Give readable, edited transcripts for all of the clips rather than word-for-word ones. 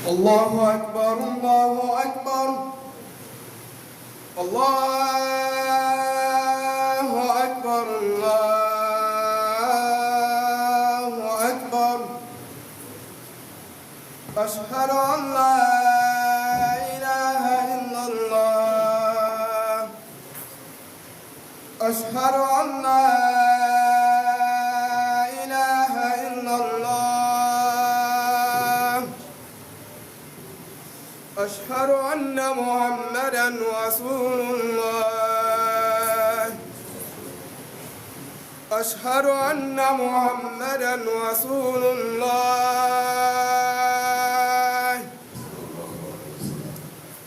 الله أكبر الله أكبر الله أكبر الله أكبر أشهد أن لا إله إلا الله أشهد أن لا إله إلا الله أشهد أن محمدا رسول الله أشهد أن محمدا رسول الله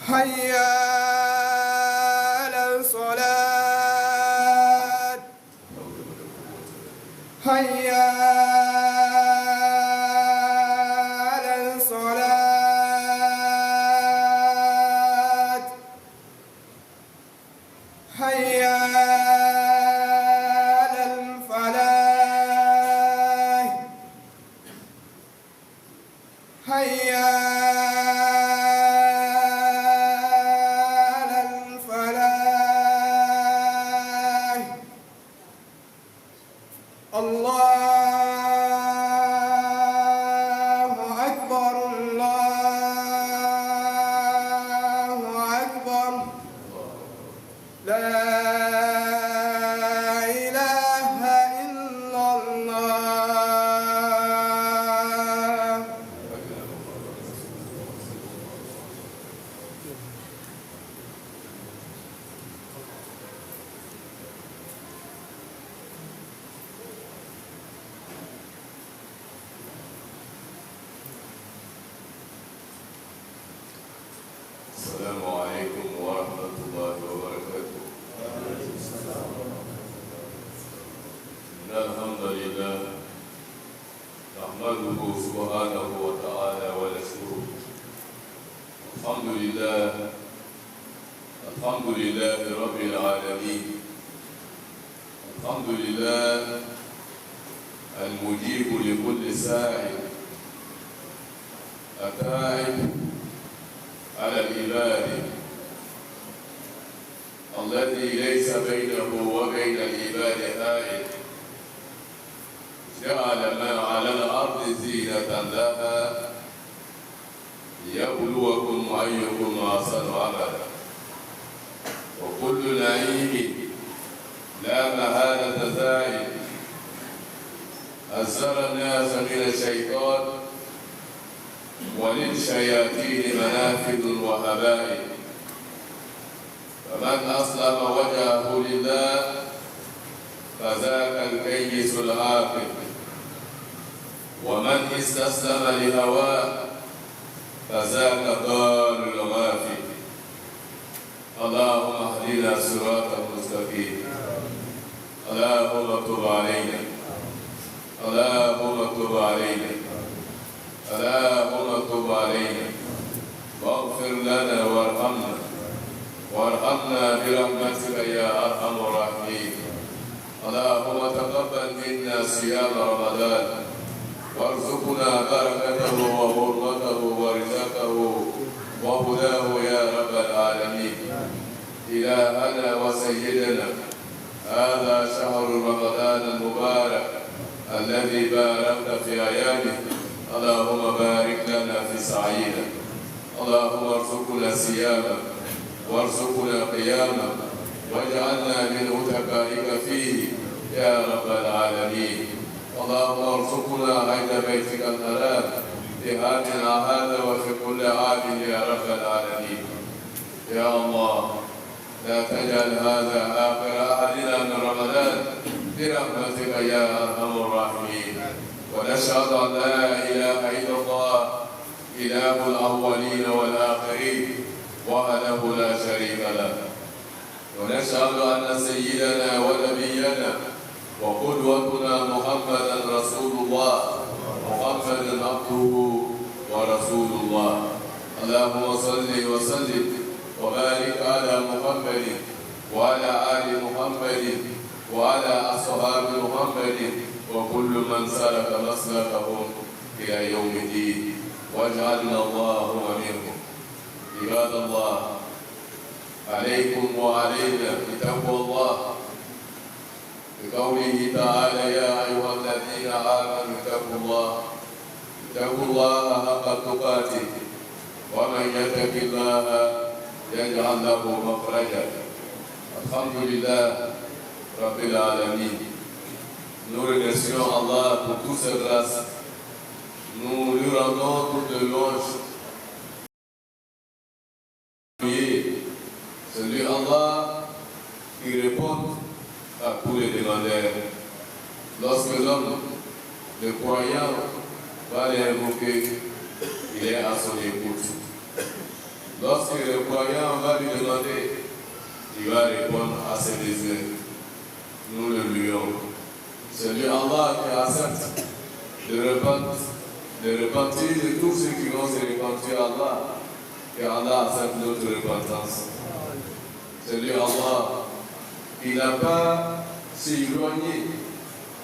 حي على الصلاة حي على الصلاة حي على الفلاح حي على الفلاح الله أكبر الله أكبر لا إله إلا الله. السلام عليكم ورحمة الله وبركاته. إن الحمد لله نحمده سبحانه وتعالى ونشكره. الحمد لله رب العالمين. الحمد لله المجيب لكل سائل التائب على العباد الذي ليس بينه وبين العباد حائل جعل ما على الأرض زينة لها ليبلوكم أيكم أحسن عملا وكل نعيم لا محالة زائل حذر الناس من الشيطان وللشياطين منافذ وهبائل فمن أسلم وجهه لله فذاك الكيس العاقل ومن استسلم لهواه فذاك ضال الغافل. اللهم اهدنا صراطا مستقيما اللهم تب علينا اللهم تب علينا اللهم تب علينا واغفر لنا وارحمنا برحمتك يا ارحم الراحمين. اللهم تقبل منا صيام رمضان وارزقنا بركته وحرمته ورزقه وهداه يا رب العالمين. إلهنا وسيدنا هذا شهر رمضان المبارك الذي باركت في أيامه. اللهم بارك لنا في سعينا. اللهم ارزقنا صياما وارزقنا قياما واجعلنا من أتقائك فيه يا رب العالمين. اللهم ارزقنا عند بيتك الحرام في عامنا هذا وفي كل عام يا رب العالمين. يا الله لا تجعل هذا آخر أحدنا من رمضان برحمتك يا أرحم الراحمين. ونشهد أن لا إله إلا الله إله الأولين والآخرين وحده لا شريك له. ونشهد أن سيدنا ونبينا وقدوتنا محمدا رسول الله محمد عبده ورسول الله. اللهم صل وسلم وبارك على محمد وعلى آل محمد وعلى أصحاب محمد وكل من سلك مسلكهم إلى يوم الدين. واجعلنا اللهم منهم. عباد الله، عليكم وعلينا بتقوى الله، بقوله تعالى: يا أيها الذين آمنوا اتقوا الله حق تقاته ومن يتق الله يجعل له مخرجا. الحمد لله رب العالمين. Nous remercions Allah pour toutes ses grâces. Nous lui rendons toute louange. C'est lui Allah qui répond à tous les demandeurs. Lorsque l'homme, le croyant, va l'invoquer, il est à son écoute. Lorsque le croyant va lui demander, il va répondre à ses désirs. Nous le louons. C'est lui Allah qui accepte de repentir de tous ceux qui vont se repentir à Allah, et Allah accepte notre repentance. C'est lui Allah qui n'a pas s'éloigné,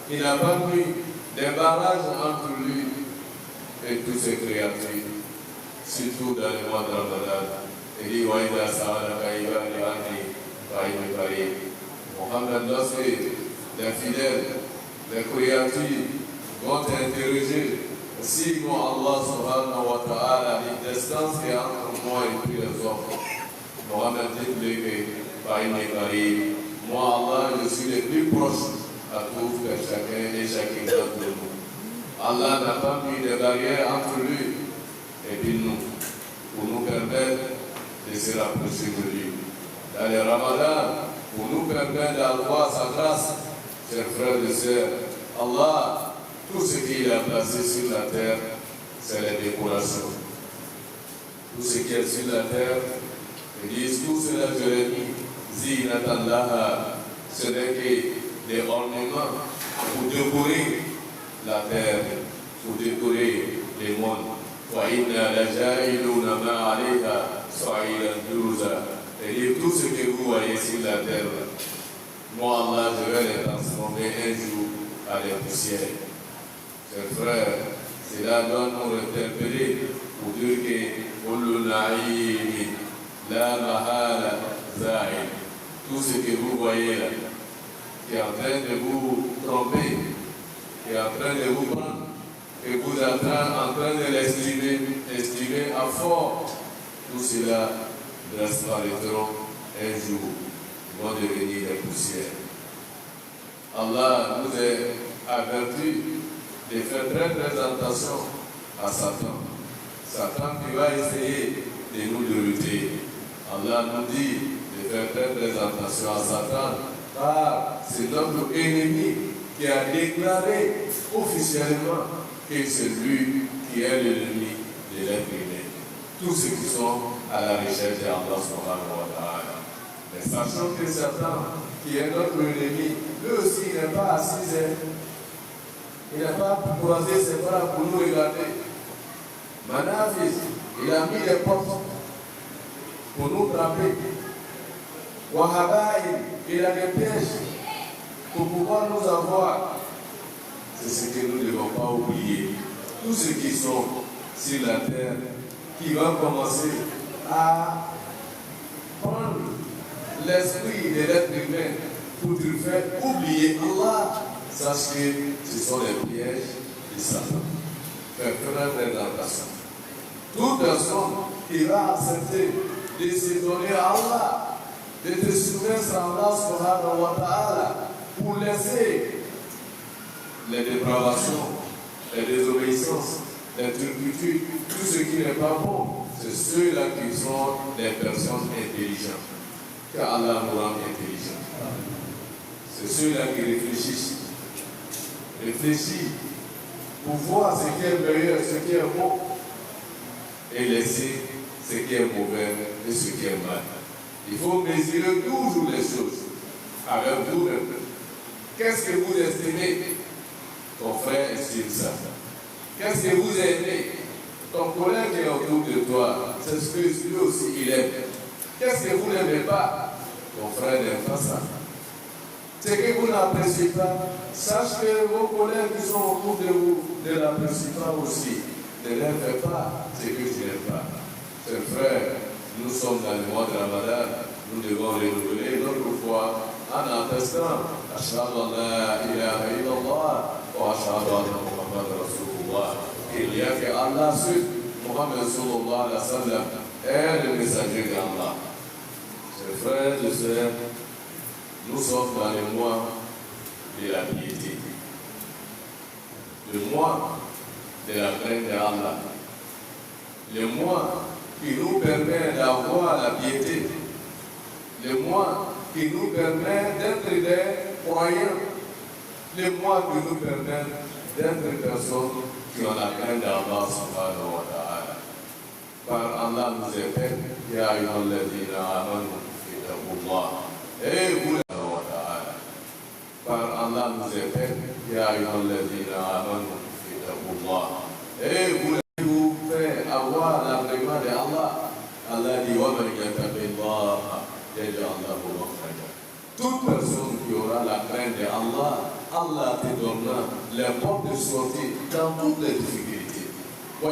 qui n'a pas mis des barrages entre lui et toutes ses créatures, surtout dans le mois de Ramadan. Il dit: Waïda Sa'ala Ibadi Anni Waïda Karim. Mohammed, lorsque les fidèles, les créatures vont t'interroger si moi Allah subhanahu wa ta'ala la distance qui est entre moi et puis les hommes. Mohammed dit que Waïda Karim, moi Allah, je suis le plus proche à tous que chacun et chacun d'entre nous. Allah n'a pas mis de barrières entre lui et puis nous, pour nous permettre de se rapprocher de lui. Dans le Ramadan, pour nous permettre d'avoir sa grâce, chers frères et sœurs, Allah, tout ce qu'il a placé sur la terre, c'est les décorations. Tout ce qui est sur la terre, ils disent tout cela, je l'ai mis, Zinatallaha, ce n'est que des ornements pour décorer la terre, pour décorer les mondes. وَإِنَّا لَجَائِلُونَ مَا عَلَيْهَا صَعِيدًا جُرُزًا. Et tout ce que vous voyez sur la terre, moi Allah, je vais les transformer un jour à la poussière. Chers frères, cela doit nous interpeller pour dire que كُلُّ نَعِيمٍ لَا مَحَالَ زَائِلٌ. Tout ce que vous voyez là, qui est en train de vous tromper, qui est en train de vous prendre, et vous êtes en train de l'estimer à fort, tout cela disparaîtront un jour, vont devenir des poussières. Allah nous a averti de faire très attention à Satan. Satan qui va essayer de nous dérouter. Allah nous dit de faire très attention à Satan, car c'est notre ennemi qui a déclaré officiellement que c'est lui qui est l'ennemi de l'être humain. Tous ceux qui sont à la recherche d'Allah subhanahu wa ta'ala. Mais sachant que Satan, qui est notre ennemi, lui aussi il n'est pas assis, il n'a pas croisé ses bras pour nous regarder. Manafis, il a mis les portes pour nous frapper. Wahabaï, il a des pièges pour pouvoir nous avoir. C'est ce que nous ne devons pas oublier. Tous ceux qui sont sur la terre, qui vont commencer à prendre l'esprit de l'être humain pour te faire oublier Allah, sache que ce sont les pièges de Satan. Faire très attention. Toute personne qui va accepter de se donner à Allah, de te soumettre à Allah subhanahu wa ta'ala, pour laisser les dépravations, les désobéissances, les turpitudes, tout ce qui n'est pas bon, c'est ceux-là qui sont des personnes intelligentes. Car Allah nous rend intelligents. C'est ceux-là qui réfléchissent. Réfléchissent pour voir ce qui est meilleur, ce qui est bon, et laisser ce qui est mauvais et ce qui est mal. Il faut mesurer toujours les choses avec vous-même. Qu'est-ce que vous estimez? Ton frère estime ça. Qu'est-ce que vous aimez? Ton collègue qui est autour de toi, c'est ce que lui aussi il aime. Qu'est-ce que vous n'aimez pas? Ton frère n'aime pas ça. Ce que vous n'appréciez pas, sache que vos collègues qui sont autour de vous ne l'apprécient pas aussi. ne leur fais pas ce que tu n'aimes pas. Chers frères, nous sommes dans le mois de Ramadan, nous devons renouveler notre foi en attestant Ashhadu an la ilaha illallah wa ashhadu anna Muhammad Rasulullah. Il n'y a que Allah seul, Muhammad sallallahu alayhi wa sallam, est le messager d'Allah. Chers frères et sœurs, nous sommes dans le mois de la piété, le mois de la crainte d'Allah, le mois qui nous permet d'avoir la piété, le mois qui nous permet d'être des croyants, le mois qui nous permet d'être des personnes qui ont la crainte d'Allah subhanahu wa ta'ala. Par Allah nous appelle, Ya ayyuhalladhina amanu ittaqullah. Et vous, subhanahu wa ta'ala. Par Allah nous appelle, Ya ayyuhalladhina amanu ittaqullah. Et vous fait avoir l'agrément d'Allah. Allah dit, Wa man yattaqillah yaj'al lahu makhraja. Toute personne qui aura la crainte d'Allah, Allah te donnera les portes de sortie dans toutes les difficultés. Il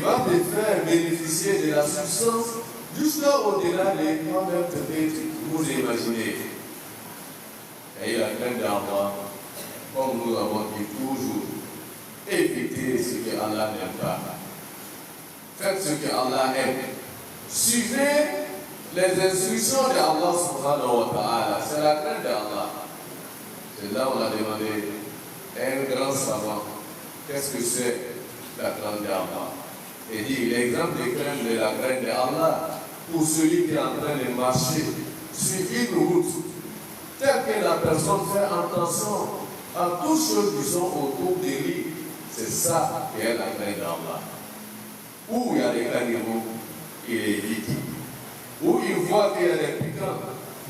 va te faire bénéficier de la substance jusqu'au-delà des grandes que vous imaginez. Et la crainte d'Allah, comme nous avons dit toujours, évitez ce que Allah n'aime pas. Faites ce que Allah aime. Suivez les instructions d'Allah subhanahu wa ta'ala. C'est la crainte d'Allah. C'est là où on a demandé à un grand savant qu'est-ce que c'est la crainte d'Allah. Il dit l'exemple de la crainte d'Allah pour celui qui est en train de marcher sur une route, telle que la personne fait attention à toutes choses qui sont autour de lui. C'est ça qui est la crainte d'Allah. Où il y a des caniveaux, il évite. Où il voit qu'il y a des piquants,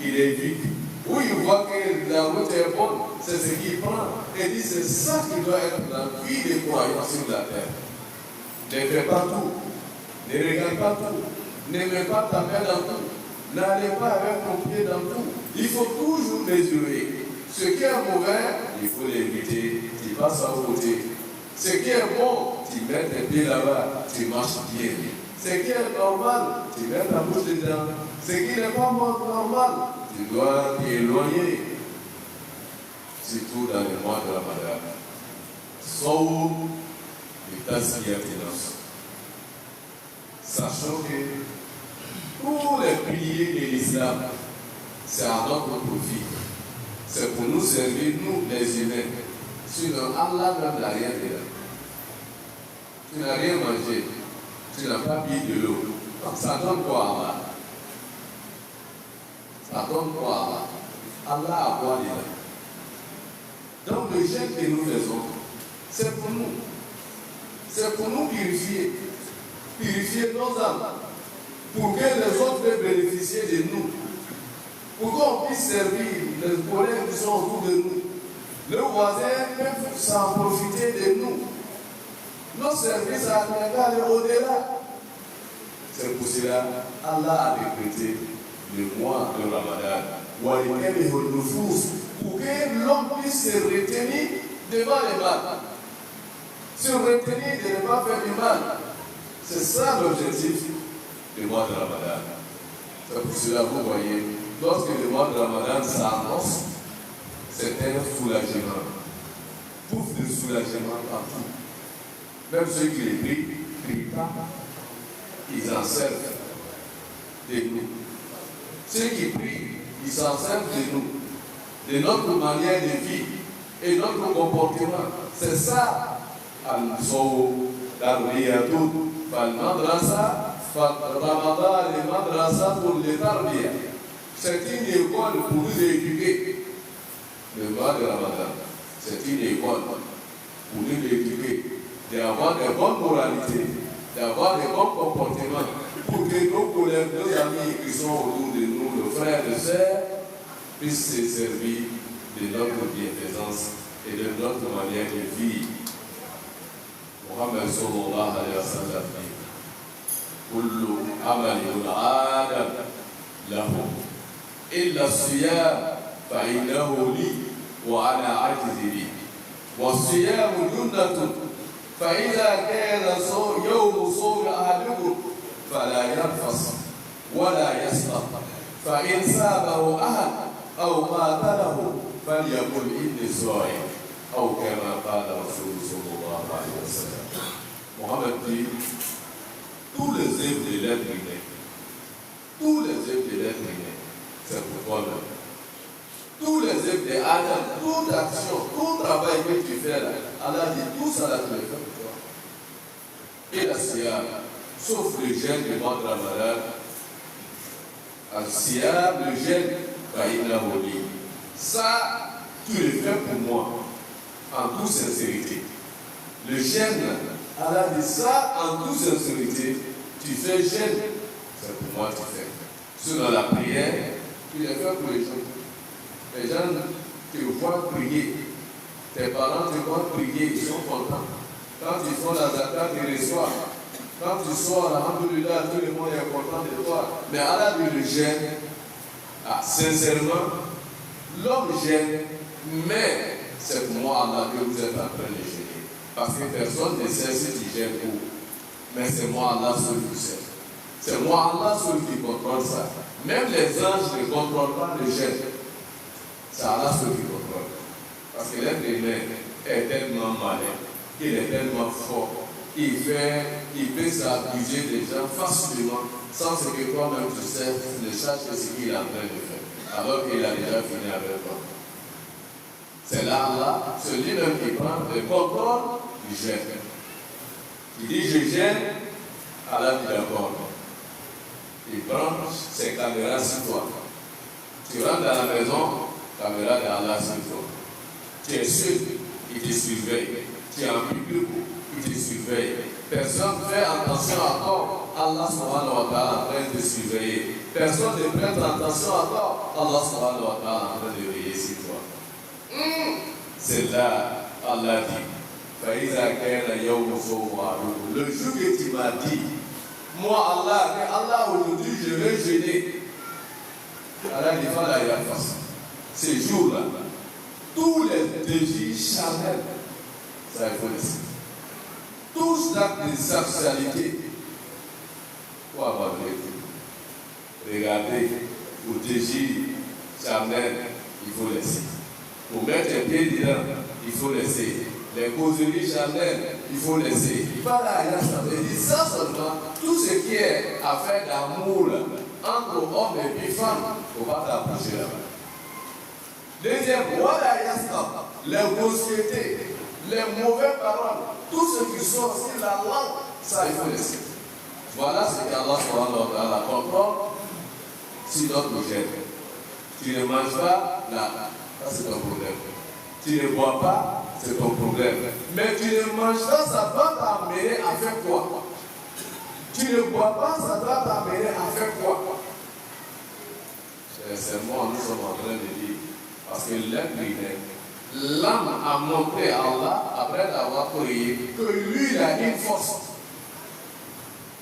il évite. Où il voit que la route est bonne, c'est ce qu'il prend. Et dit c'est ça qui doit être la vie des croyants sur la terre. Ne fais pas tout. Ne regarde pas tout. Ne mets pas ta main dans tout. N'allez pas avec ton pied dans tout. Il faut toujours mesurer. Ce qui est mauvais, il faut l'éviter. Tu passes à côté. Ce qui est bon, tu mets tes pieds là-bas, tu marches bien. Ce qui est normal, tu mets ta bouche dedans. Ce qui n'est pas normal, tu dois t'éloigner. Surtout dans le mois de Ramadan. Sauf les tasbiyatinafs. Sachant que tous les piliers de l'islam, c'est à notre profit. C'est pour nous servir, nous les humains. Sinon, Allah même n'a rien fait. Tu n'as rien mangé. Tu n'as pas bu de l'eau. Ça donne quoi à Allah? Ça donne quoi à Allah? Allah a quoi déjà? Donc le jeûne que nous faisons, c'est pour nous. C'est pour nous purifier. Purifier nos âmes. Pour que les autres puissent bénéficier de nous. Pour qu'on puisse servir les collègues qui sont autour de nous. Le voisin peut s'en profiter de nous. Nos services à aller au-delà. C'est pour cela Allah a décrété le mois de Ramadan. Pour que l'homme puisse se retenir devant le mal. Se retenir de ne pas faire du mal. C'est ça l'objectif du mois de Ramadan. C'est pour cela vous voyez, lorsque le mois de Ramadan s'annonce, c'est un soulagement. Pouf de soulagement partout. Même ceux qui les prient pas, ils en servent de nous. Ceux qui prient, ils s'en servent de nous, de notre manière de vivre et notre comportement. C'est ça, Al-Sow, Al-Riyadou, Al-Madrasa, Ramadan et Madrasa pour les Tarbiya. C'est une école pour nous éduquer. Le mois de Ramadan, c'est une école pour nous éduquer, d'avoir des bonnes moralités, d'avoir des bons comportements, pour que nos collègues, nos amis qui sont autour de nous, nos frères et sœurs, puissent se servir de notre bienfaisance et de notre manière de vivre. Muhammad sallallahu alayhi wa sallam dit Kullu amali Adam lahu illa siyam fa innahu li wa ana ajzi bi. Wa siyamu junnatun فإذا كان يوم صوم أحدكم فلا يرفث ولا يسخط فإن سابه أحد أو قاتله فليقل إني صائم أو كما قال رسول صلى الله عليه وسلم. Mohammed dit tous les œuvres de l'être humain, c'est pour toi-même. Tous les œuvres de Adam, toute action, tout travail que tu fais là, Allah dit tout ça là, tu le fais pour toi. Et la siyam, sauf le jeûne du mois de Ramadan, al-siyam, le jeûne, ça, tu le fais pour moi, en toute sincérité. Le jeûne, Allah dit ça, en toute sincérité, tu fais jeûne, c'est pour moi que tu fais. Selon la prière, tu le fais pour les gens. Les gens te voient prier, tes parents te voient prier, ils sont contents. Quand ils font la zakat, ils reçoivent. Quand tu sors, alhamdoulilah, tout le monde est content de toi. Mais Allah lui le gêne. Ah, sincèrement, l'homme gêne, mais c'est pour moi Allah que vous êtes en train de gêner. Parce que personne ne sait si tu gênes où. Mais c'est moi Allah seul qui sait. C'est moi Allah seul qui contrôle ça. Même les anges ne contrôlent pas le gêne. C'est Allah seul qui contrôle. Parce que l'être humain est tellement malin, il est tellement fort, il peut s'abuser des gens facilement, sans ce que toi-même tu sais, tu ne saches que ce qu'il est en train de faire, alors qu'il a déjà fini avec toi. C'est là, Allah, celui-même qui prend le contrôle du gêne. Il dit je gêne, Allah dit d'accord. Il prend ses caméras sur toi. Tu rentres dans la maison, caméra d'Allah sur toi. Tu es sûr, il te surveille. Tu es en public, il te surveille. Personne ne fait attention à toi. Allah subhanahu wa ta'ala en train de te surveiller. Personne ne prête attention à toi. Allah subhanahu wa ta'ala en train de veiller sur toi. C'est là, Allah dit, le jour que tu m'as dit, moi Allah aujourd'hui je vais jeûner. Allah dit, ces jours-là, tous les défis charnels, ça il faut laisser. Tous actes de sexualité, pour avoir vécu. Regardez, pour défis charnels, il faut laisser. Pour mettre les pieds dedans, il faut laisser. Les causeries charnelles, il faut laisser. Voilà, il dit ça seulement, tout ce qui est affaire d'amour entre hommes et puis femmes, il ne faut pas t'approcher là-bas. Deuxième, voilà, les grossièretés, les mauvaises paroles, tout ce qui sort sur la langue, ça il faut laisser. Voilà ce qu'Allah subhanahu wa ta'ala contrôle si notre gêne. Tu ne manges pas, là, ça c'est ton problème. Tu ne bois pas, c'est ton problème. Mais tu ne manges pas, ça va t'amener à faire quoi? Tu ne bois pas, ça va t'amener à faire quoi? C'est moi, nous sommes en train de dire. Parce que l'âme a montré à Allah, après l'avoir prié, que lui, il a une force.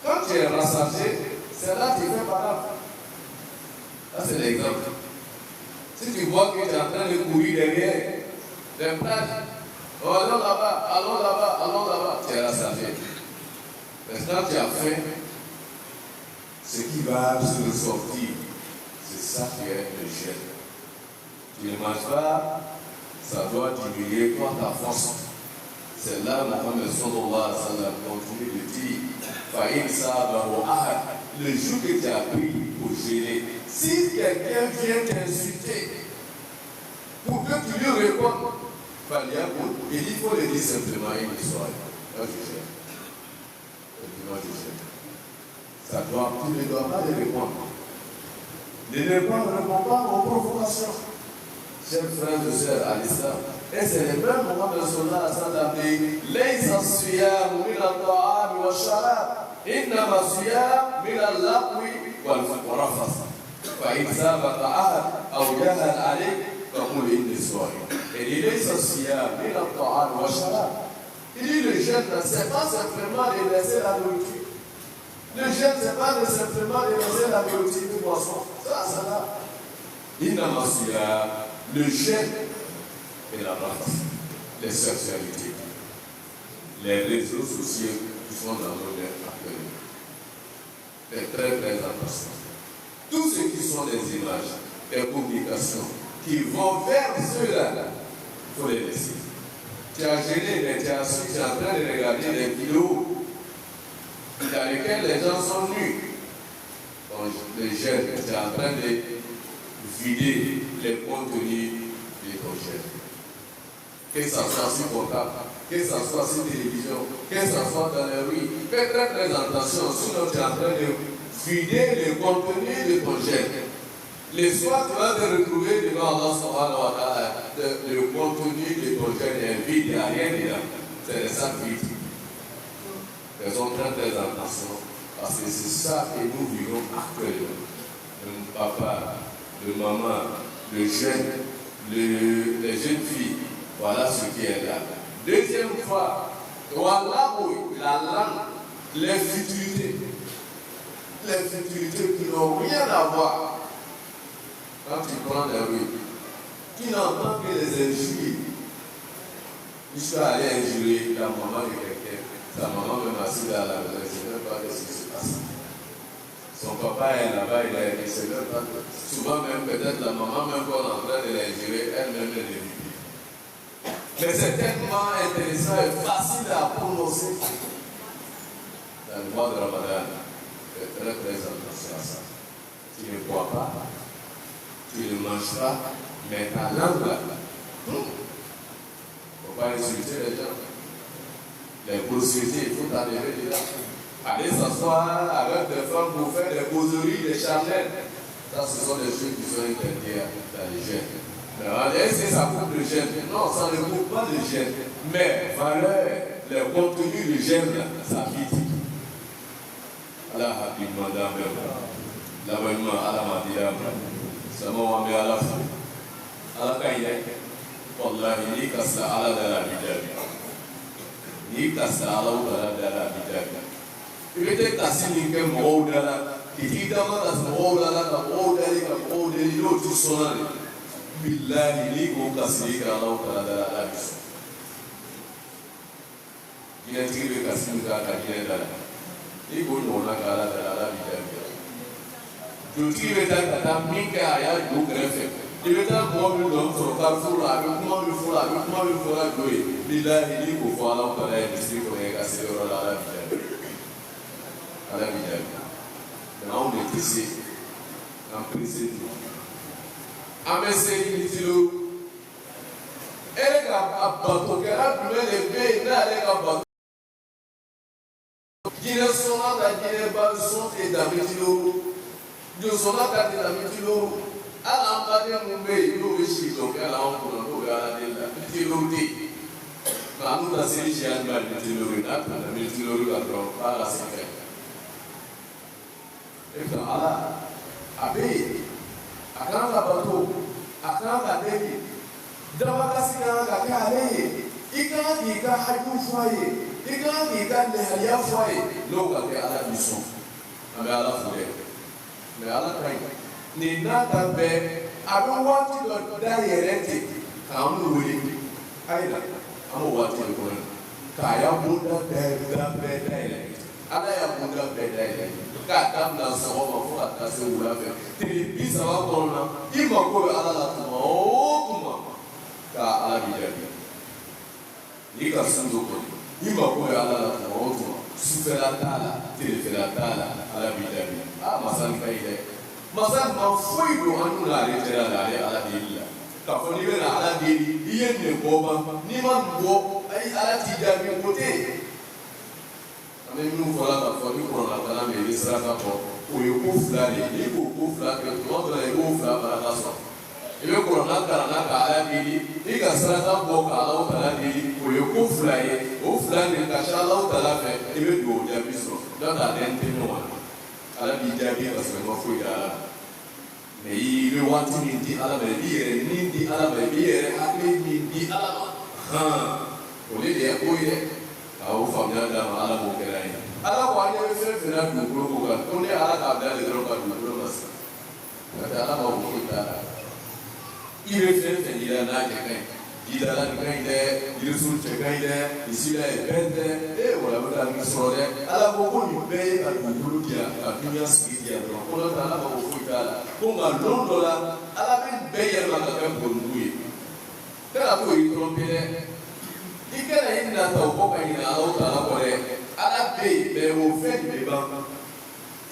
Quand tu es rassasié, c'est là que tu fais par là. Ça, c'est l'exemple. Si tu vois que tu es en train de courir derrière les plages, oh, allons là-bas, tu es rassasié. Maintenant, tu as faim. Ce qui va se ressortir, c'est ça qui est le gêne. Tu ne manges pas, ça doit diminuer toi ta force. C'est là Mohammed sallallahu alayhi wa sallam continue de dire, le jour que tu as pris pour gêner, si quelqu'un vient t'insulter, pour que tu lui répondes, il faut le dire simplement une histoire. Ça doit, tu ne dois pas le répondre. Ne réponds pas aux provocations. Chers frères et sœurs à l'islam, et c'est le même moment de sallallahu alayhi wa sallam dit Laysa as-siyam min at-ta'am wa ash-sharab, innama as-siyam min al-laqwi wal-rafath. Fa in sabaka ahad aw jahal alayk faqul inni sa'im. Et il dit Laysa as-siyam min at-ta'am wa ash-sharab. Il dit le jeûne, ce n'est pas simplement de laisser la nourriture. Le jeûne, ce n'est pas simplement de laisser la nourriture de boisson. Ça là. Innama as-siyam. Le jeûne et la race, les sexualités. les réseaux sociaux qui sont dans notre actualité. C'est très très important. Tout ce qui sont des images, des publications qui vont vers ceux-là, il faut les laisser. Tu as gêné, mais tu as su, tu es en train de regarder des vidéos dans lesquelles les gens sont nus. Donc, les jeunes, tu es en train de vider les contenus de ton jeune. Que ça soit sur portable, que ça soit sur télévision, que ça soit dans les rues. Fais très très attention, sinon tu es en train de vider le contenu de ton jeune. Les soirs, tu vas te retrouver devant Allah subhanahu wa ta'ala, le contenu de ton jeune est vide, il n'y a rien dedans. C'est des sacs vides. Faisons très très attention, parce que c'est ça que nous vivons actuellement. Le papa, le maman, le jeune, les jeunes filles, voilà ce qui est là. Deuxième fois, voilà où la langue, les futilités qui n'ont rien à voir. Quand tu prends les rues, tu n'entends que les injures. Je suis allé injurer la maman de quelqu'un. Sa maman même assise à la maison, je ne sais même pas ce qui se passe. Son papa est là-bas, il a été, je ne sais même pas. Souvent même, peut-être la maman, même quand on est en train de l'injurer, elle-même ne le vit. Mais c'est tellement intéressant et facile à prononcer. Dans le mois de Ramadan, fais très très attention à ça. Tu ne bois pas, tu ne manges pas, mais ta langue là, il ne faut pas insulter les gens. Les prostituées, il faut t'enlever de là. Aller s'asseoir avec des femmes pour faire des causeries, des charnels. Ça, ce sont des choses qui sont interdites dans les jeunes. Mais est-ce que ça coupe le gène? Non, ça ne coupe pas le gène. Mais valeur, le contenu du gène, ça vite. Allah a dit madame, l'avènement à la madame, ça m'a amené à la fin. À la caille, Wallah, ni kasa ala de la bidabi. Ni kasa ala de la bidabi. Il était cassé ni que mon de la. Il dit d'abord à ce mot là, de l'autre sonne. Billahi ni ko cassé que ala de la bidabi. Il a dit que cassé ni ka kajine dala. Ni ko n'ona ka ala de la bidabi. Je dis que ta minka aya do greffe. Il est un bon homme sur Carrefour, avec moi, il faut la jouer. Il a dit qu'il faut aller au palais, il dit qu'on est cassé à la vidéo. Maintenant, on est ici, en prison. Amessé, il dit elle est à bateau, qu'elle a pu les payer, elle est à bateau. Il est son nom, il est pas son et d'Amitilo. Il est son nom, il est d'Amitilo. Ala mpade mumbe yo wishi to kala on ko no ala de la tiloti na nu da seri jian ba de tilori na ta na tilori ka ro ala sike e ka ala abe akana ka bato akana ka deki dama ka sika ka ka ale ika ki ka haju faye ika ki ka le haliya faye lo ka ke ala bisu abe ala fure me ala kai ni nata bɛ a bɛ waati dɔ da yɛrɛ ten k'an wele ayi na an b'o waati de kɔnɔ k'a y'a bonda bɛɛ da yɛlɛ ala y'a bonda bɛɛ da yɛlɛ k'a dabila sɔgɔma fo ka taa se wula fɛ tile 30 kɔnɔna i mako bɛ ala la tuma o tuma k'a ala b'i jaabi n'i ka sun do kɔnɔ i mako bɛ ala la tuma o tuma sufɛla t'a la tilefɛla t'a la ala b'i jaabi a masa ni ka ɲi dɛ. Masa ma foyi don an n'u n'ale cɛla la ale ala deli la k'a fɔ n'i bɛna ala deli i ye nin bɔ ban n'i ma nin bɔ ayi ala t'i jaabi o tɛ yen an bɛ minnu fɔla k'a fɔ ni kɔrɔnatala min bɛ saraka bɔ o ye ko fila de ye n'i k'o ko fila kɛ tuma dɔ la i b'o fila baraka sɔrɔ i bɛ kɔrɔna kalanna ka ala deli i ka saraka bɔ ka alaw tala deli o ye ko fila ye o fila nin ka ca alaw tala fɛ i bɛ dugawu jaabi sɔrɔ n'o tɛ ale tɛ ɲɔgɔn na. Ala b'i jaabi ka sɔrɔ i ma foyi kɛ ala mɛ i bɛ waati min di ala ma i b'i yɛrɛ ni di ala ma i b'i yɛrɛ hakili min di ala ma o de ye ko ye dɛ k'aw faamuya d'a ma ala b'o kɛra ye ala ko an ɲɛ bɛ fɛn fɛn na dugukolo ko kan ko ne ala k'a bila de dɔrɔn ka dugukolo ma sa n'o tɛ ala ma foyi t'a la i bɛ fɛn fɛn yira n'a kɛ ka ɲi jidala ni kan dɛ yirisun cɛ kan dɛ isila ye bɛn tɛ wala bɛ taa ni sɔrɔ dɛ ala ko ko nin bɛɛ ye ka dugukolo di yan ka dunuya sigi di yan dɔrɔn ko n'o tɛ ala ma ko foyi t'a la ko nka lon dɔ la ala bɛ bɛɛ yɛlɛma ka kɛ bɔndugu ye kana ko yi dɔrɔn pe dɛ i kana i nata o kɔ ka ɲinɛ ala ta ala kɔ dɛ ala bɛ yen mɛ o fɛn de bɛ ban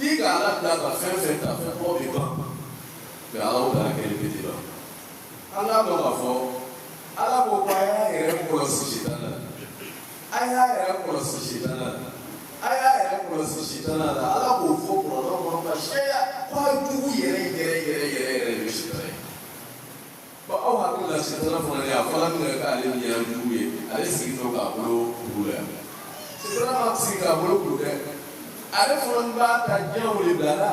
i ka ala bila ka fɛn fɛn ta fɛn kɔ bɛ ban mɛ ala ta la kɛlɛ bɛ ti ban an k'a dɔn k'a fɔ ala ko ko a y'a yɛrɛ kɔlɔsi sitana la a y'a yɛrɛ kɔlɔsi sitana la a y'a yɛrɛ kɔlɔsi sitana la ala k'o fɔ kɔlɔlɔ kɔnɔ ka sɛya ko a jugu yɛrɛ de sitana ye bon aw hakili la sitana fana de a fɔra min kɛ k'ale min yɛrɛ jugu ye ale sigitɔ k'a bolo kuru la sitana ma sigi k'a bolo kuru dɛ ale fana b'a ta diɲɛ wele bila la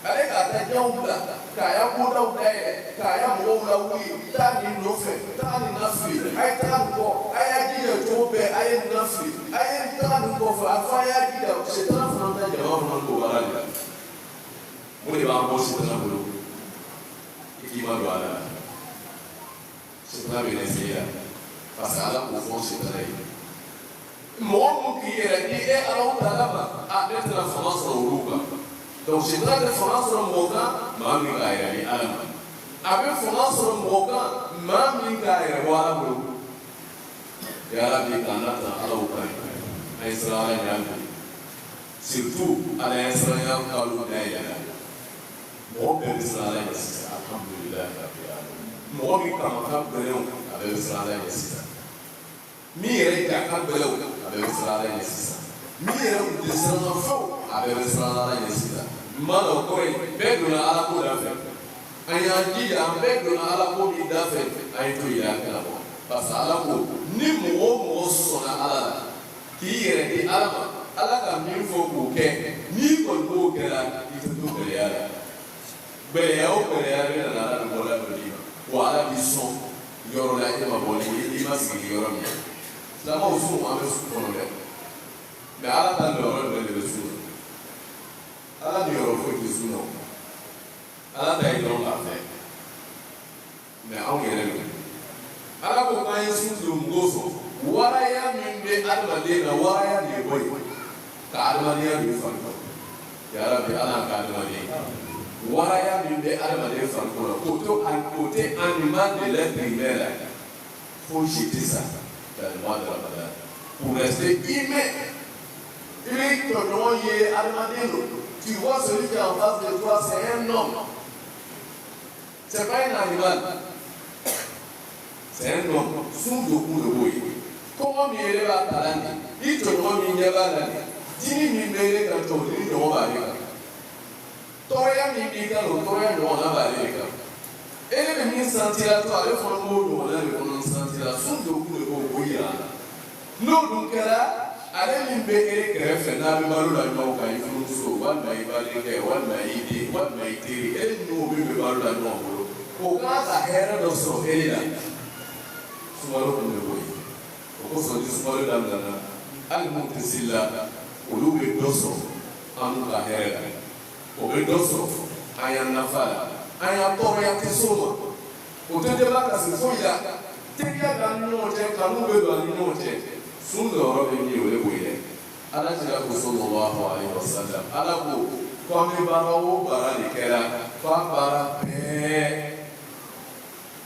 ale k'a ta diɲɛw bila k'a ya kodaw dayɛlɛ k'a ya mɔgɔw lawuli taa nin nɔfɛ taa nin na fili a ye taa nin kɔ a y'a jija cogo bɛɛ a ye nin na fili a ye taa nin kɔfɛ a fɔ a y'a jija sitana fana ta jama fana k'o baara de la mun de b'an bɔ sitana bolo i k'i ma don a la sitana bɛ na se yan parce que ala k'o fɔ sitana ye mɔgɔ mun k'i yɛrɛ ni e ala ta ala ma a ne tɛna fanga sɔrɔ olu kan. Donc sitana tɛ fanga sɔrɔ mɔgɔ kan maa min k'a yɛrɛ ni ala ma a bɛ fanga sɔrɔ mɔgɔ kan maa min k'a yɛrɛ bɔ ala bolo yala bi k'an lata alaw kan an ye siran ala ɲɛ bi surtout ala ye siranya kalo dayɛlɛ mɔgɔ bɛɛ bɛ siran ala ɲɛ sisan alhamdulilayi rabbil alamin mɔgɔ min kama ka gɛlɛnw a bɛɛ bɛ siran ala ɲɛ sisan min yɛrɛ ja ka gɛlɛnw a bɛɛ bɛ siran ala ɲɛ sisan min yɛrɛ kun tɛ siran fewu a bɛɛ bɛ siran ala ɲɛ sisan mana o kɔrɔ ye bɛɛ donna ala ko da fɛ an y'an jija an bɛɛ donna ala ko min da fɛ an ye to yira an kana bɔ parce que ala ko ni mɔgɔ o mɔgɔ sɔnna ala la k'i yɛrɛ di ala ma ala ka min fɔ k'o kɛ n'i kɔni b'o kɛra i tɛ to gɛlɛya la gɛlɛya o gɛlɛya bɛ na ala ni bɔla dɔ d'i ma wa ala b'i sɔn yɔrɔ la e ma bɔ ni i ma sigi yɔrɔ min na silamɛw sun an bɛ sun kɔnɔ dɛ mɛ ala ta yɔrɔ dɔ de bɛ sun ala ni yɔrɔ foyi tɛ sun na ala ta ye dɔrɔn k'a fɛ mɛ anw yɛrɛ don ala ko k'an ye sun don mɔgɔw sɔrɔ waraya min bɛ adamaden na waraya de ye bɔ yen ka adamadenya don i farikolo yala bi ala ka adamaden waraya min bɛ adamaden farikolo la k'o tɛ animal de l'être humain la faut jeter ça dans le mois de Ramadan pour rester humain. Il est tɔɲɔgɔn ye adamaden don tu vois celui qui est en face de toi c'est un homme c'est pas un animal c'est un homme sun do kun de b'o ye kɔngɔ min yɛrɛ b'a ta la nin i tɔɲɔgɔn min ɲɛ b'a la nin dimi min bɛ yɛrɛ kan tɔn ni ɲɔgɔn b'ale kan tɔɔrɔya min b'i kan o tɔɔrɔya ɲɔgɔnna b'ale de kan e ne bɛ min santira to ale fana b'o ɲɔgɔnna de kɔnɔ santira sun do kun de b'o yira a la n'o dun kɛra ale min bɛ e kɛrɛfɛ n'a bɛ balo la ɲɔgɔn kan i furumuso walima i balimakɛ walima i den walima i teri e n'o min bɛ balo la ɲɔgɔn bolo o kan ka hɛrɛ dɔ sɔrɔ e la sumaworo kun de b'o ye o kosɔn ni sumaworo daminɛna hali mun tɛ se la olu bɛ dɔ sɔrɔ an n'u ka hɛrɛ la o bɛ dɔ sɔrɔ an y'an nafa la an y'an tɔɔrɔya tɛ s'o ma o tɛ tɛ ba ka se foyi la teriya b'an ni ɲɔgɔn cɛ kanu bɛ don an ni ɲɔgɔn cɛ sun yɔrɔ bɛ min ye o de b'o ye dɛ ala tila ko sallallahu alaihi wasallam ala ko ko an bɛ baara o baara de kɛra f'a baara bɛɛ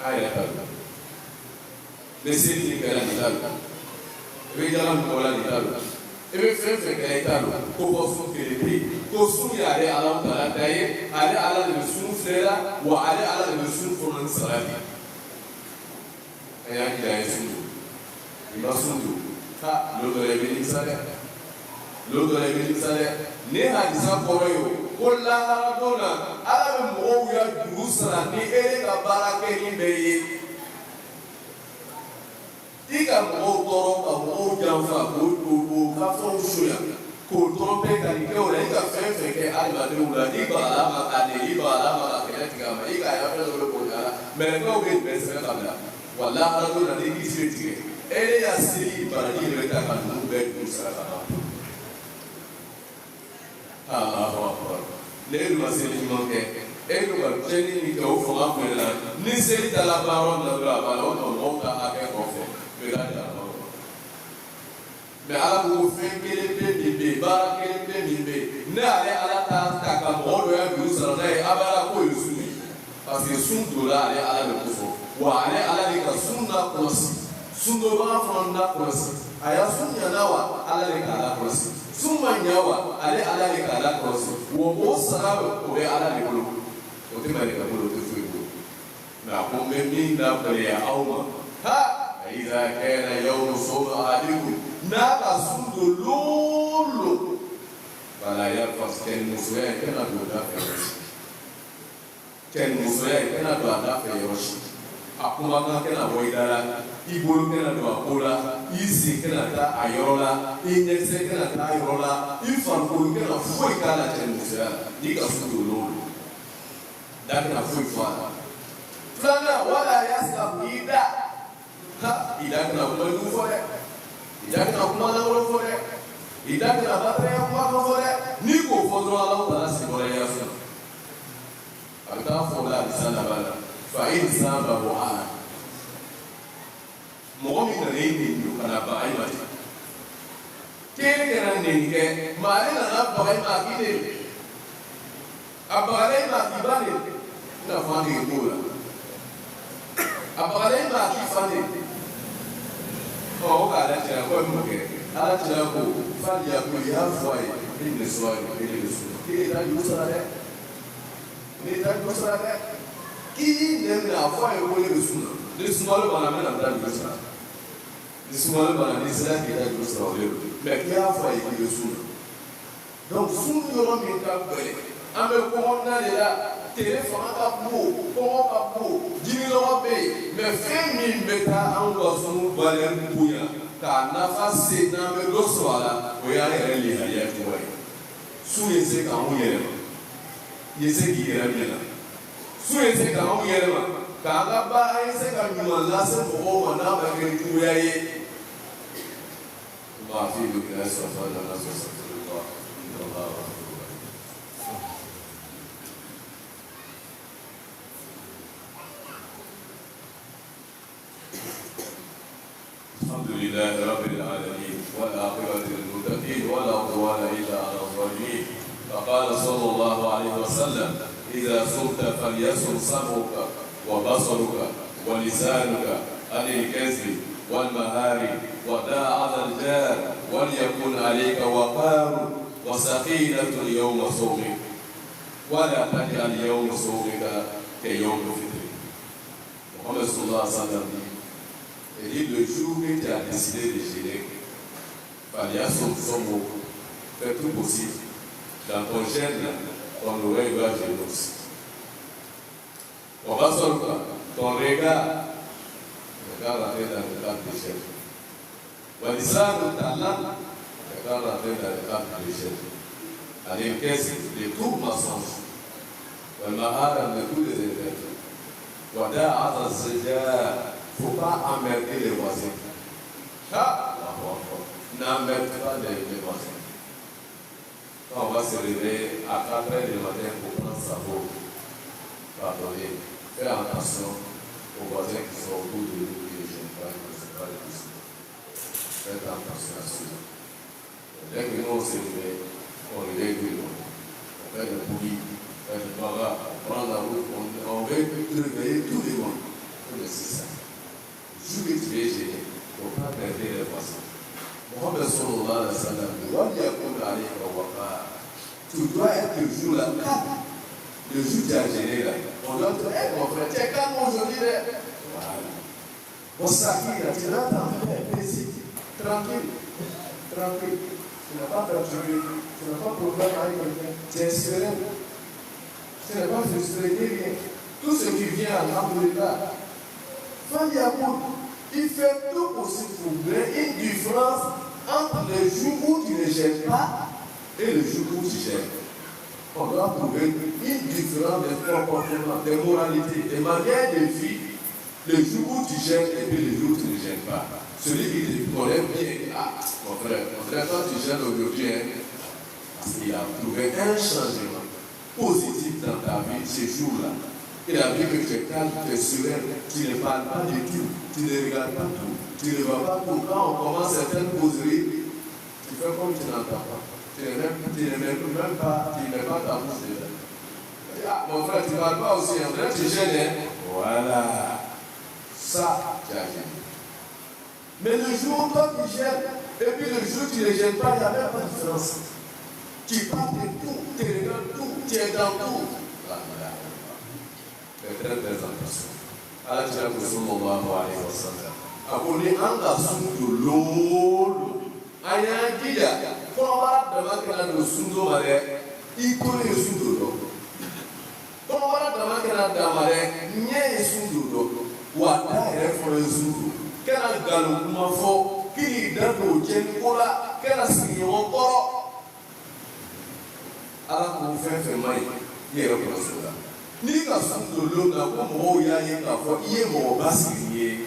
a yɛrɛ ta don ne seli ni kɛra nin ta don i bɛ jala min bɔra nin ta don i bɛ fɛn fɛn kɛra i ta don ko fɔ sun kelen pe ko sun ye ale ala ta da ye ale ala de bɛ sun filɛ la wa ale ala de bɛ sun fɔlɔ ni sara de a y'a jira a ye sun don i ma sun don. L'autre est venu ça. L'autre est venu ça. Ne hadisa kɔrɔ ye o ko lahara don na ala bɛ mɔgɔw ya juru sara ni e ka baara kɛ ni bɛɛ ye i ka mɔgɔw tɔɔrɔ ka mɔgɔw janfa k'o ka fɛnw sonya k'o tɔɔrɔ bɛɛ ka nin kɛ o la i ka fɛn fɛn kɛ adamadenw la i bagala ma ka ne i bagala ma ka kɛlɛ tigɛ a ma i ka yafɛ dɔ bɛ k'o la mɛlɛkɛw bɛ bɛɛ sɛbɛn ka bila wa lahara don na ni i se tigɛ. E y'a seli baraji yɛrɛ ta ka ninnu bɛɛ juru sara ka ban Allahu akbar ne ye ma seli ɲuman kɛ Et nous allons tenir les au fond après là. Ni c'est à la parole de la parole, on va à faire confiance. Regardez la parole. Mais à la vous faites que les bébés, barra que les bébés, n'allez à la tata, comme on doit vous s'arrêter, à la cour de soumis. Parce que son dollar est à la leçon. Ou aller à la leçon, son n'a pas son dollar n'a pas aya son yanawa à la leçon. Son manyawa, aller à la leçon. Ou au sara, ou à la leçon. O te mari ka bolo te fui ko na ko me min na bale ya auma ha iza kana yawm sawma adiku na ka sundo lolo bala ya fasken musuya kana do da fe ken musuya kana do da fe yoshi akuma kana boidala ibolo kana do akola isi kana ta ayorola inyexe kana ta ayorola ifan kana foi kana ken musuya ni ka sundo lolo dakina fuifana fulana wala yasab ida ha idakina kuma nufore idakina kuma nawrofore idakina bataya kuma nufore ni ko fodro ala wala sibore yasu ata fola bisana bala fa in saba wa mo min reini ndo kana ba ai mati kene kana ninge mare na ba ai ma kide abale ma kibane na fani kula abale ma kifane o ka la tira ko mo ke ala tira ko fali ya ko ya foi ni soy ni su ki da yusra de ni da yusra de ki ne na foi ko ni su ni su malo bana me na da yusra ni su malo bana ni sala ki da yusra o le me ki ya foi ki su donc sun yo mi ka bele an bɛ kɔngɔna de la tele fanga ka bon kɔngɔ ka bon jiminɔgɔ bɛ yen mɛ fɛn min bɛ taa anw ka sunu valeur bonya k'a nafa se n'an bɛ dɔ sɔrɔ a la o y'an yɛrɛ lihaliya cogo ye su ye se k'anw yɛlɛma ye se k'i yɛrɛ minɛ su ye se k'anw yɛlɛma k'an ka baara ye se ka ɲuman lase mɔgɔw ma n'a ma kɛ ni juguya ye maa fi bi kɛ sɔrɔ la sɔrɔ الحمد لله رب العالمين والعاقبة للمتقين ولا عدوان إلا على الظالمين فقال صلى الله عليه وسلم إذا صرت فليصر سمعك وبصرك ولسانك عن الكذب والمهار ودع على الجار وليكن عليك وقار وسكينة يوم صومك ولا تجعل يوم صومك كيوم فطرك محمد صلى الله عليه وسلم. Et dit le jour que tu as décidé de gérer, il y a son mot, fais tout possible. Dans ton gène, ton oreille doit gérer aussi. On va sortir, ton regard rentrer dans le cadre de l'échelle. Walisano ta langue, regard rentrer dans le cadre de l'échelle. Allez, qu'est-ce que de tout mensonge? Walmahara de tous les événements. Wada Ata Seja. Il ne faut pas emmerder les voisins. N'emmerde pas les voisins. Quand on va se réveiller à 4 h du matin pour prendre sa peau, pardonnez, faites attention aux voisins qui sont autour de nous, qui ne gênent pas, qui ne sont pas les plus. Faites attention à cela. Dès que nous on se réveille, on réveille tout le monde. On fait le bouillie, on fait le bagarre, on prend la route, on veut réveiller tout le monde. C'est ça. Je vais te gêner pour ne pas perdre les voisins. Mohamed sallallahu alayhi wa sallam, tu dois être toujours là, calme. Le jour où tu as gêné là, on doit te dire, mon frère, tu es calme aujourd'hui. Voilà. Bon, ça qui est là, tu dois t'en faire paisible, tranquille, tranquille. Tu n'as pas perturbé, tu n'as pas de problème avec quelqu'un, tu es serein. Tu n'es pas frustré, rien. Tout ce qui vient, alhamdoulilah. Il fait tout possible pour créer une différence entre les jours où tu ne gênes pas et le jour où tu gênes. On doit trouver une différence de comportement, de moralité, de manière de vie, le jour où tu gênes et puis le jour où tu ne gênes pas. Celui qui te connaît bien, mon frère, quand tu gênes aujourd'hui, parce qu'il a trouvé un changement. positif dans ta vie ces jours-là. Il a vu que tu es calme, tu es serein, tu ne parles pas du tout, tu ne regardes pas tout, tu ne vois pas tout. Quand on commence certaines causeries, tu fais comme tu n'entends pas. Tu ne mets pas ta bouche dedans. Ah, mon frère, tu ne parles pas aussi, en vrai, tu gênes. Hein? Voilà. Ça, tu as gêné. Mais le jour où toi tu gênes, et puis le jour où tu ne gênes pas, il n'y a même pas de différence. Tu parles de tout, tu regardes tout, tu es dans tout. Voilà. Fais très attention. Allah tu as besoin de moi pour aller au centre. Abonné un garçon de l'eau. Aya gida. Quand on va demander le sundo malais, il connaît le sundo. Quand on va demander le malais, il y a le sundo. Wada est pour le sundo. Quel a le galop fort, qui est dans le tien, quel a signé encore. Allah pour faire mal, il est reconnaissant. Ni ka sundo lo na ko mo ya ye ka fo iye mo basiriye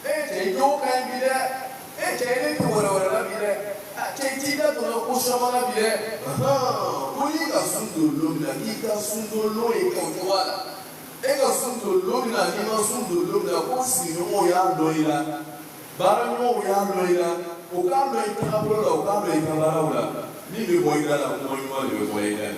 te yo ka bi de te ile ko wala la bi de te ti da to ko shoma la bi de ko ni ka sundo lo na ki ka sundo lo e ko to wala ka sundo lo na ni ma sundo lo na ko si mo ya lo ila bara mo ya lo ila o ka lo ita ko lo ka lo ita bara wala ni be mo ila la mo ni mo ila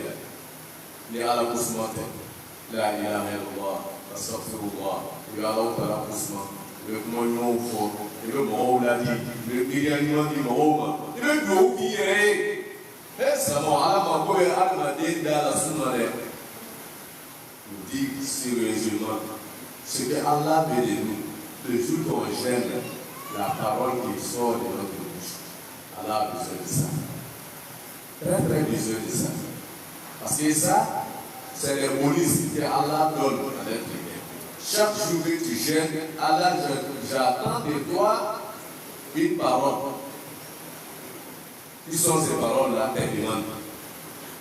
ni ala kusmate. La ilaha illallah, astaghfirullah, ya Allah ta'ala kusma, le moyo fo, le mo la di, le biriani di mo, le do kiere. Ça mon ala ma ko ala de da la sunna de. Nous dit sérieusement ce que Allah veut de nous, le jour qu'on gêne la parole qui sort de notre bouche. Allah a besoin de ça. Très besoin de ça. Parce que ça, c'est les polices que Allah donne à l'être humain. Chaque jour que tu gênes, Allah, j'attends de toi une parole. Qui sont ces paroles-là, tes demandes.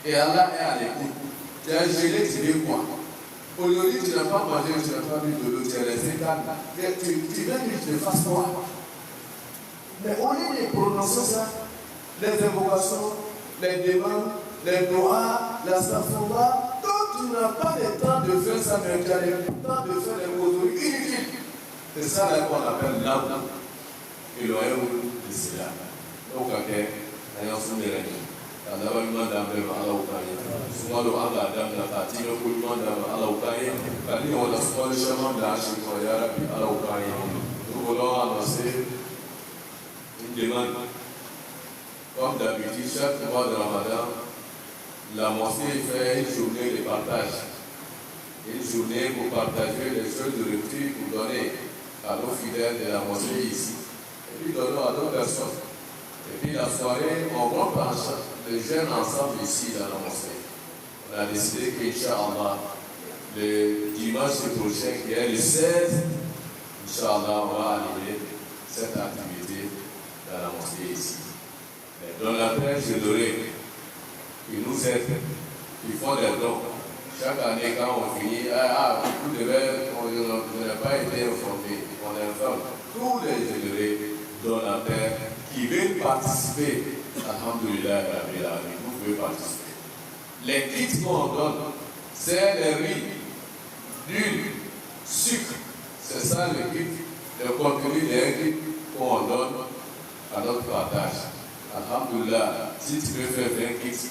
Et Allah est à l'écoute. Tu as gêné, tu veux quoi? Aujourd'hui, tu n'as pas mangé, tu n'as pas bu de l'eau, tu es resté calme. Tu veux que je te fasse quoi? Mais au lieu de prononcer ça, les invocations, les demandes, les doigts, la stafouba, tu n'as pas le temps de faire ça, mais tu as le temps de faire les causeries inutiles. C'est ça là qu'on appelle l'âme. Et le royaume de cela. Donc, il y a un son de règles. Il y a un demande à Allah au Kaye. Souvent, le Allah dame la partie, le demande à Allah au Kaye. Quand on a souvent le chemin de la Chine, il y a Allah au Kaye. Nous voulons annoncer une demande. Comme d'habitude, chaque mois de Ramadan, la mosquée fait une journée de partage. Une journée pour partager les choses de rupture pour donner à nos fidèles de la mosquée ici. Et puis donner à d'autres personnes. Et puis la soirée, on reprend les jeunes ensemble ici dans la mosquée. On a décidé qu'Inch'Allah, le dimanche prochain, qui est le 16, Inch'Allah, on va animer cette activité dans la mosquée ici. Mais dans la paix, je l'aurai. Ils nous aident, ils font des dons. Chaque année, quand on finit, vous devez, on n'a pas été informé, on informe tous les générés donateurs qui veulent participer. Alhamdulillah, vous pouvez participer. Les kits qu'on donne, c'est les riz, l'huile, sucre. C'est ça le kit, le contenu des kits qu'on donne à notre partage. Alhamdulillah, si tu veux faire 20 kits,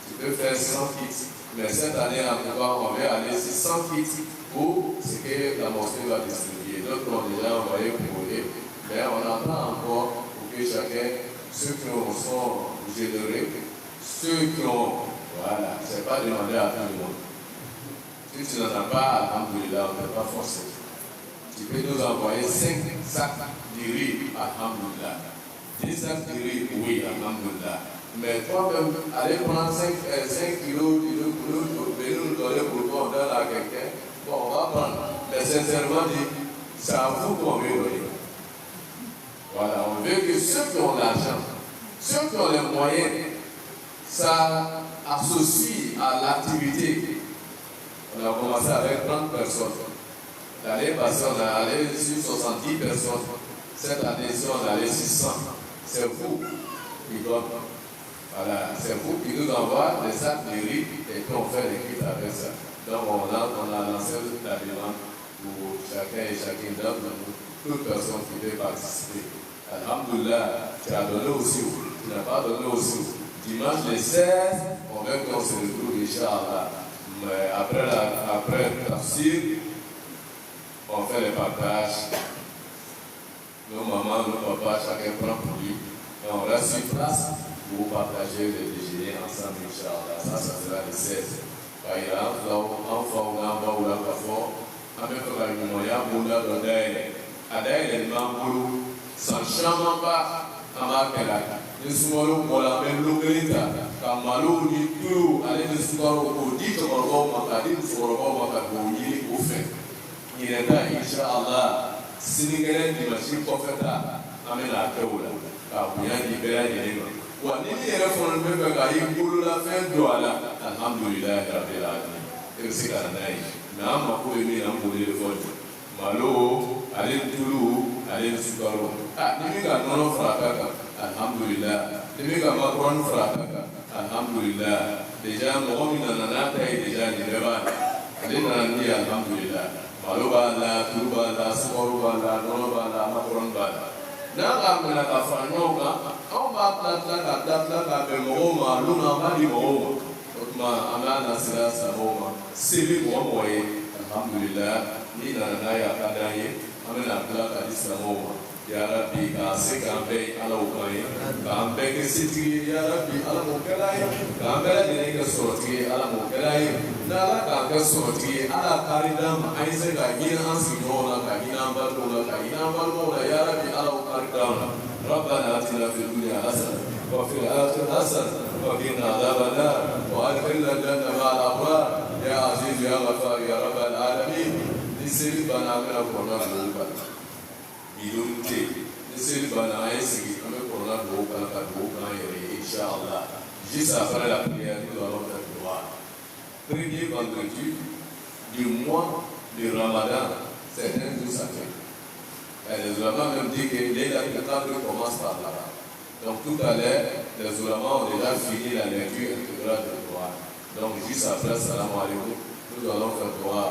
tu peux faire 100 kits, mais cette année, en tout cas, on va aller sur 100 kits pour ce que la mosquée va distribuer. D'autres ont déjà envoyé pour eux, mais on attend encore pour que chacun, ceux qui sont généreux, ceux qui ont, voilà, ce n'est pas demandé à tout le monde. Si tu n'en as pas, alhamdulillah, on ne peut pas forcer. Tu peux nous envoyer 5 sacs de riz, alhamdulillah. 10 sacs de riz, oui, alhamdulillah. Mais toi-même, aller prendre 5 kilos, venir nous donner pour toi, on donne à quelqu'un. Bon, on va prendre. Mais sincèrement dit, c'est à vous qu'on veut donner. Voilà, on veut que ceux qui ont l'argent, ceux qui ont les moyens, ça associe à l'activité. On a commencé avec 30 personnes. L'année passée, on est allé sur 70 personnes. Cette année-ci, on est allé sur 100. C'est vous qui donnez. Voilà, c'est vous qui nous envoie des sacs de riz et puis on fait les kits avec ça. Donc on a lancé la demande pour chacun et chacune d'entre nous, toute personne qui veut participer. Alhamdoulilah, tu as donné aussi, tu n'as pas donné aussi. Dimanche le 16, on veut qu'on se retrouve, Inch'Allah. Mais après le tafsir, on fait le partage. Nos mamans, nos papas, chacun prend pour lui. Et on reste sur place pour partager le déjeuner ensemble, Inch'Allah. Ça sera le 16. Kaira, enfant, on a ou la kafo, avec la lumière, on a le délai. Adèle, le mamboulou, sans chambre pas, à ma kela. Le soumalo, on l'a même l'ogrita. Kamalo, ni tout, allez, le soumalo, on dit que on va m'accader, on va m'accader, au fait. Il est là, Inch'Allah, si nous gagnons des machines pour faire ça, amène la teoula, car vous y a libéré les gens. Ou à n'y aller pour le même gars, pour la fin de l'année, alhamdoulilah, rabbil alamin. Et c'est qu'à naï. Mais à ma pour aimer, à pour les fonds. Malo, allez Toulou, allez Soukaro. Ah, n'y a pas non fracas, alhamdoulilah. N'y a pas non fracas, alhamdoulilah. Déjà, mon homme n'en a pas déjà ni le allez n'en a dit alhamdoulilah. Malo bala, Toulou bala, Soukaro bala, Nono bala, Macron bala. N'a pas de la cafano, on va la Moma, Luna Mali Moma, Amana Sera Samoma, Sivi Momoye, alhamdulillah, Nina Naya Kadaye, Amana Plata Islamoma, Yarabi, Sekambe, Alaukay, Kambe City, Yarabi, Alamokalay, Kambela de Sorti, Alamokalay, Nala Kaka Sorti, Ala Karidam, Isaac, Agina Sigona, Kagina Balona, Kagina Balona, Yarabi, Alaukardam. ربنا آتنا في الدنيا حسنة وفي الآخرة حسنة وقنا عذاب النار وأدخلنا الجنة مع الأبرار يا عزيز يا غفار يا رب العالمين نسير بنا من القرآن الكريم بدون تي نسير بنا يسير من القرآن الكريم إن شاء الله juste après la prière nous allons faire gloire. Premier vendredi du mois de Ramadan, c'est un jour sacré. Et les ulémas même dit que l'État commence par là. Donc tout à l'heure, les ulémas ont déjà fini la lecture intégrale de Coran. Donc juste après, salam alaikum, nous allons faire droit,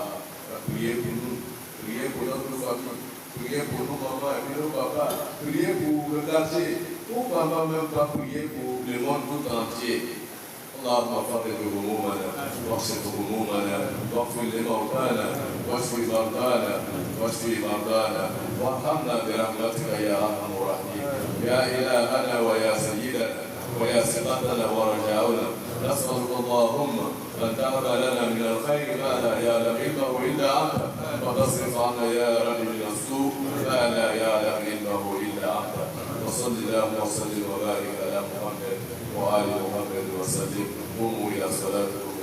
prier pour nous, prier pour notre famille, prier pour nos mamans et puis nos papas, prier pour le quartier. Pourquoi même pas prier pour le monde tout entier? اللهم فرج همومنا واغفر همومنا واغفر لموتانا واشف مرضانا وارحمنا برحمتك يا ارحم الراحمين يا الهنا ويا سيدنا ويا ثقتنا ورجاؤنا نسالك اللهم ان تهب لنا من الخير ما لا يعلم علمه الا انت وتصرف عنا يا رب من السوء ما لا يعلم علمه الا انت وصل اللهم وسلم وبارك على محمد وآل محمد وسلم قوموا إلى صلاتكم